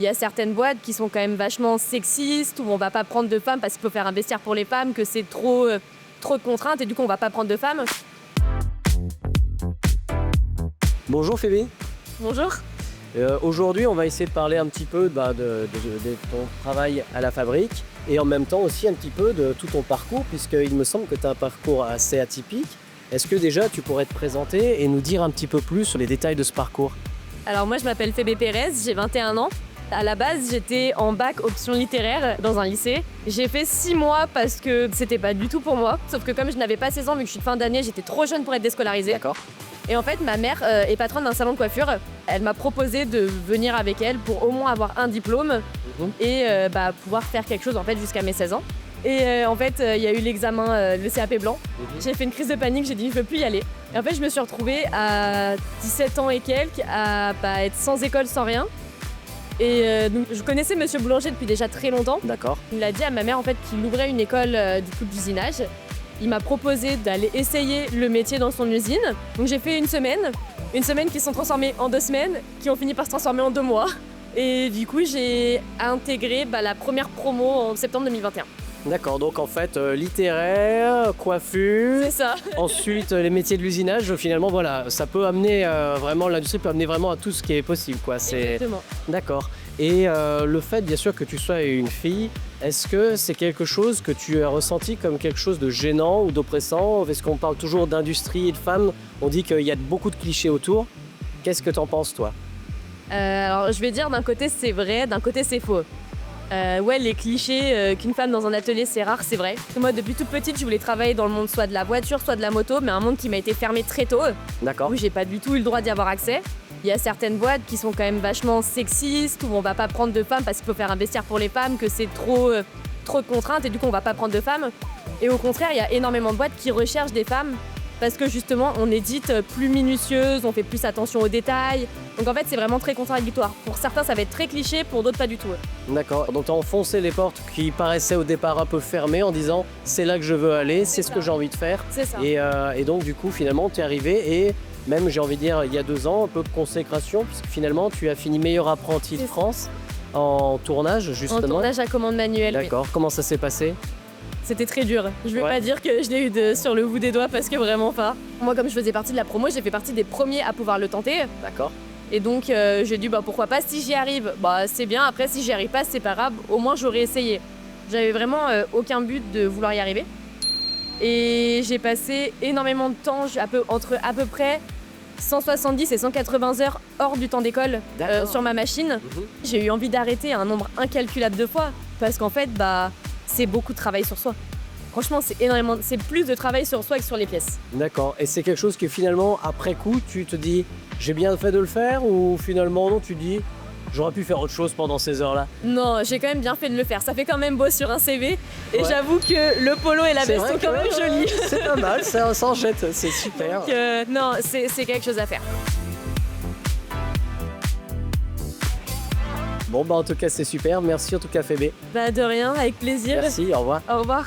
Il y a certaines boîtes qui sont quand même vachement sexistes, où on va pas prendre de femmes parce qu'il faut faire un vestiaire pour les femmes, que c'est trop de contraintes et du coup on va pas prendre de femmes. Bonjour Phoebe. Bonjour. Aujourd'hui, on va essayer de parler un petit peu de ton travail à la fabrique et en même temps aussi un petit peu de tout ton parcours, puisqu'il me semble que tu as un parcours assez atypique. Est-ce que déjà tu pourrais te présenter et nous dire un petit peu plus sur les détails de ce parcours? Alors moi je m'appelle Phoebe Pérez, j'ai 21 ans. À la base, j'étais en bac option littéraire dans un lycée. J'ai fait 6 mois parce que c'était pas du tout pour moi. Sauf que comme je n'avais pas 16 ans, vu que je suis de fin d'année, j'étais trop jeune pour être déscolarisée. D'accord. Et en fait, ma mère est patronne d'un salon de coiffure. Elle m'a proposé de venir avec elle pour au moins avoir un diplôme et pouvoir faire quelque chose en fait jusqu'à mes 16 ans. Et en fait, il y a eu l'examen, le CAP blanc. J'ai fait une crise de panique, j'ai dit je veux plus y aller. Et en fait, je me suis retrouvée à 17 ans et quelques à être sans école, sans rien. Et donc je connaissais Monsieur Boulanger depuis déjà très longtemps. D'accord. Il a dit à ma mère en fait qu'il ouvrait une école d'usinage. Il m'a proposé d'aller essayer le métier dans son usine. Donc j'ai fait une semaine qui se sont transformées en 2 semaines, qui ont fini par se transformer en 2 mois. Et du coup j'ai intégré la première promo en septembre 2021. D'accord, donc en fait, littéraire, coiffure, C'est ça. ensuite les métiers de l'usinage, finalement, voilà, ça peut amener vraiment, l'industrie peut amener vraiment à tout ce qui est possible, quoi. Exactement. D'accord. Et le fait, bien sûr, que tu sois une fille, est-ce que c'est quelque chose que tu as ressenti comme quelque chose de gênant ou d'oppressant? Parce qu'on parle toujours d'industrie et de femmes, on dit qu'il y a beaucoup de clichés autour. Qu'est-ce que t'en penses, toi? Alors je vais dire d'un côté c'est vrai, d'un côté c'est faux. Ouais, les clichés qu'une femme dans un atelier c'est rare, c'est vrai. Moi depuis toute petite je voulais travailler dans le monde soit de la voiture, soit de la moto, mais un monde qui m'a été fermé très tôt, D'accord. où j'ai pas du tout eu le droit d'y avoir accès. Il y a certaines boîtes qui sont quand même vachement sexistes, où on va pas prendre de femmes parce qu'il faut faire un vestiaire pour les femmes, que c'est trop de contraintes et du coup on va pas prendre de femmes. Et au contraire, il y a énormément de boîtes qui recherchent des femmes parce que justement on est dite plus minutieuse, on fait plus attention aux détails. Donc en fait c'est vraiment très contradictoire. Pour certains ça va être très cliché, pour d'autres pas du tout. D'accord. Donc tu as enfoncé les portes qui paraissaient au départ un peu fermées en disant c'est là que je veux aller, c'est ce que j'ai envie de faire. C'est ça. Et donc du coup finalement tu es arrivé et même j'ai envie de dire il y a 2 ans, un peu de consécration puisque finalement tu as fini meilleur apprenti de C'est France en tournage justement. En tournage à commande manuelle. Oui. D'accord. Comment ça s'est passé? C'était très dur. Je vais Ouais. pas dire que je l'ai eu sur le bout des doigts parce que vraiment pas. Moi comme je faisais partie de la promo, j'ai fait partie des premiers à pouvoir le tenter. D'accord. Et donc j'ai dit pourquoi pas, si j'y arrive, c'est bien, après si j'y arrive pas c'est pas grave, au moins j'aurais essayé. J'avais vraiment aucun but de vouloir y arriver. Et j'ai passé énormément de temps, entre à peu près 170 et 180 heures hors du temps d'école D'accord. sur ma machine. J'ai eu envie d'arrêter un nombre incalculable de fois parce qu'en fait c'est beaucoup de travail sur soi. Franchement c'est énormément, c'est plus de travail sur soi que sur les pièces. D'accord. Et c'est quelque chose que finalement après coup tu te dis j'ai bien fait de le faire ou finalement non tu dis j'aurais pu faire autre chose pendant ces heures-là? Non, j'ai quand même bien fait de le faire. Ça fait quand même beau sur un CV. Et Ouais. j'avoue que le polo et la C'est veste vrai sont quand que, même jolis. C'est pas mal, ça s'en jette, c'est super. Donc, non, c'est quelque chose à faire. Bon en tout cas c'est super, merci en tout cas Phoebe. De rien, avec plaisir. Merci, au revoir. Au revoir.